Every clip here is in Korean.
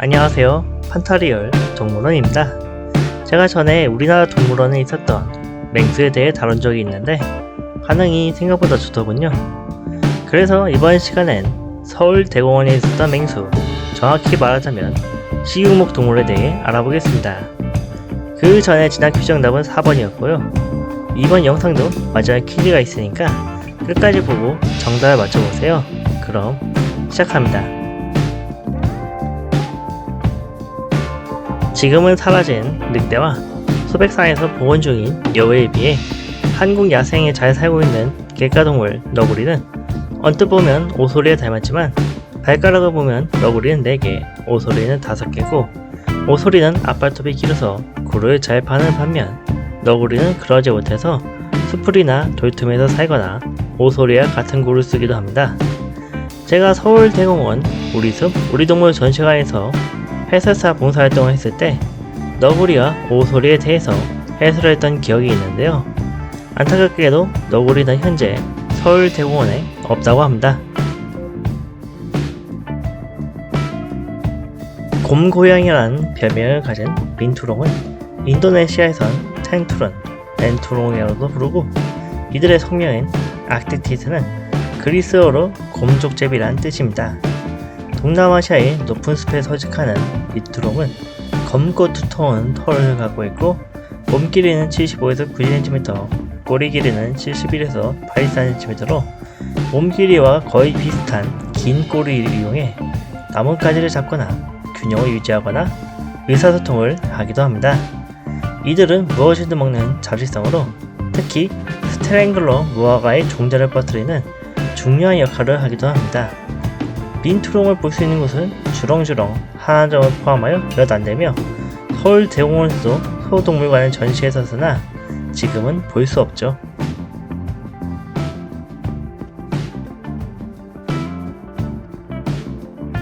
안녕하세요. 판타리얼 동물원입니다. 제가 전에 우리나라 동물원에 있었던 맹수에 대해 다룬 적이 있는데 반응이 생각보다 좋더군요. 그래서 이번 시간엔 서울대공원에 있었던 맹수, 정확히 말하자면 식육목 동물에 대해 알아보겠습니다. 그 전에 지난 퀴즈 정답은 4번이었고요. 이번 영상도 마지막 퀴즈가 있으니까 끝까지 보고 정답을 맞춰보세요. 그럼 시작합니다. 지금은 사라진 늑대와 소백산에서 복원 중인 여우에 비해 한국 야생에 잘 살고 있는 갯가동물 너구리는 언뜻 보면 오소리에 닮았지만 발가락을 보면 너구리는 4개, 오소리는 5개고 오소리는 앞발톱이 길어서 굴을 잘 파는 반면 너구리는 그러지 못해서 수풀이나 돌틈에서 살거나 오소리와 같은 굴을 쓰기도 합니다. 제가 서울대공원 우리숲 우리동물 전시관에서 해설사 봉사활동을 했을 때 너구리와 오소리에 대해서 해설을 했던 기억이 있는데요. 안타깝게도 너구리는 현재 서울대공원에 없다고 합니다. 곰고양이라는 별명을 가진 빈투롱은 인도네시아에선 텐투런, 렌투롱이라고도 부르고 이들의 성명인 악티티스는 그리스어로 곰족제비란 뜻입니다. 동남아시아의 높은 숲에 서식하는 빈투롱은 검고 두터운 털을 갖고 있고 몸 길이는 75에서 90cm, 꼬리 길이는 71에서 84cm로 몸 길이와 거의 비슷한 긴 꼬리를 이용해 나뭇가지를 잡거나 균형을 유지하거나 의사소통을 하기도 합니다. 이들은 무엇이든 먹는 잡식성으로 특히 스트랭글러 무화과의 종자를 퍼뜨리는 중요한 역할을 하기도 합니다. 빈투롱을 볼 수 있는 곳은 주렁주렁 한화점을 포함하여 몇 안되며 서울대공원에서도 소동물관을 전시했었으나 지금은 볼 수 없죠.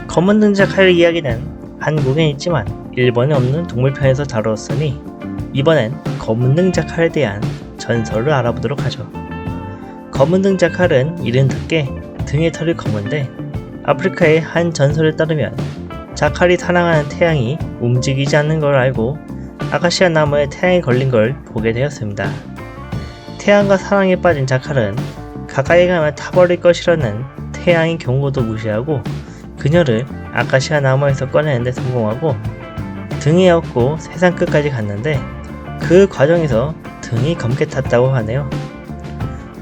검은 등자 칼 이야기는 한국엔 있지만 일본에 없는 동물편에서 다루었으니 이번엔 검은 등자 칼에 대한 전설을 알아보도록 하죠. 검은 등자 칼은 이른답게 등의 털이 검은데 아프리카의 한 전설에 따르면 자칼이 사랑하는 태양이 움직이지 않는 걸 알고 아카시아 나무에 태양이 걸린 걸 보게 되었습니다. 태양과 사랑에 빠진 자칼은 가까이 가면 타버릴 것이라는 태양의 경고도 무시하고 그녀를 아카시아 나무에서 꺼내는데 성공하고 등에 업고 세상 끝까지 갔는데 그 과정에서 등이 검게 탔다고 하네요.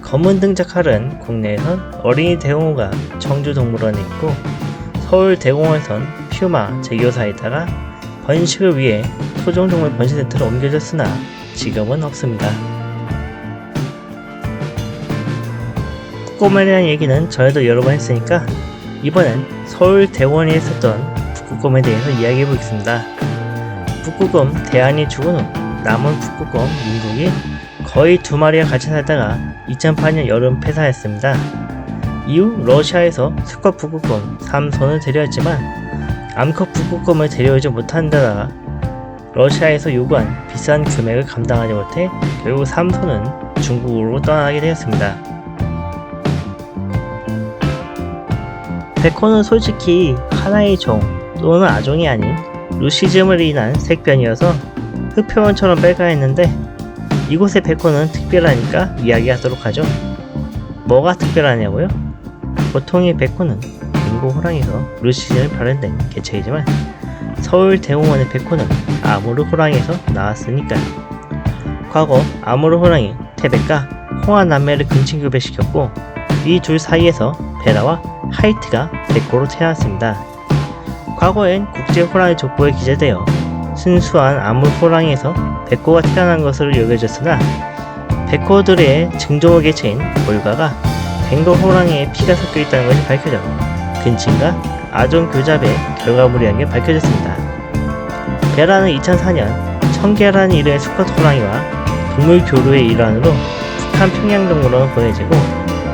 검은 등 자칼은 국내에선 어린이 대공원과 청주동물원에 있고 서울대공원에선 퓨마 제교사에다가 번식을 위해 토종동물 번식센터로 옮겨졌으나 지금은 없습니다. 북극곰에 대한 얘기는 전에도 여러 번 했으니까 이번엔 서울대공원에 있었던 북극곰에 대해서 이야기해보겠습니다. 북극곰 대안이 죽은 후 남은 북극곰 민국이 거의 2마리가 같이 살다가 2008년 여름 폐사했습니다. 이후 러시아에서 수컷 북극곰 3손을 데려왔지만 암컷 북극곰을 데려오지 못한 데다가 러시아에서 요구한 비싼 금액을 감당하지 못해 결국 3손은 중국으로 떠나게 되었습니다. 백호는 솔직히 하나의 종 또는 아종이 아닌 루시즘을 인한 색변이어서 흑표현처럼 빨가 했는데 이곳의 백호는 특별하니까 이야기하도록 하죠. 뭐가 특별하냐고요? 보통의 백호는 인고 호랑이에서 루시즘을 발현된 개체이지만 서울대공원의 백호는 아무르 호랑이에서 나왔으니까요. 과거 아무르 호랑이 태백과 홍화 남매를 근친교배시켰고 이 둘 사이에서 베라와 하이트가 백호로 태어났습니다. 과거엔 국제호랑이 족보에 기재되어 순수한 아무르 호랑이에서 백호가 태어난 것으로 여겨졌으나 백호들의 증조호 개체인 볼가가 벵걸 호랑이의 피가 섞여 있다는 것이 밝혀져 근친과 아종 교잡의 결과물이라는 게 밝혀졌습니다. 베라는 2004년 청계라는 이름의 수컷 호랑이와 동물 교류의 일환으로 북한 평양동물원으로 보내지고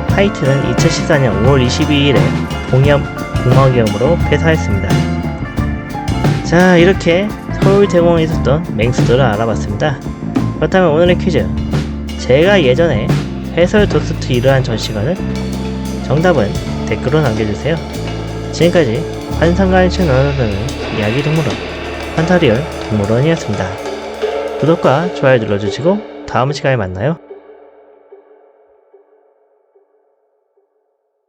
하이트는 2014년 5월 22일에 봉염 공황경으로 폐사했습니다. 자, 이렇게 서울대공원에 있었던 맹수들을 알아봤습니다. 그렇다면 오늘의 퀴즈, 제가 예전에 해설 도스트 이러한 전시관을 정답은 댓글로 남겨주세요. 지금까지 환상과의 나눠드는 이야기 동물원 환타리얼 동물원이었습니다. 구독과 좋아요 눌러주시고 다음 시간에 만나요.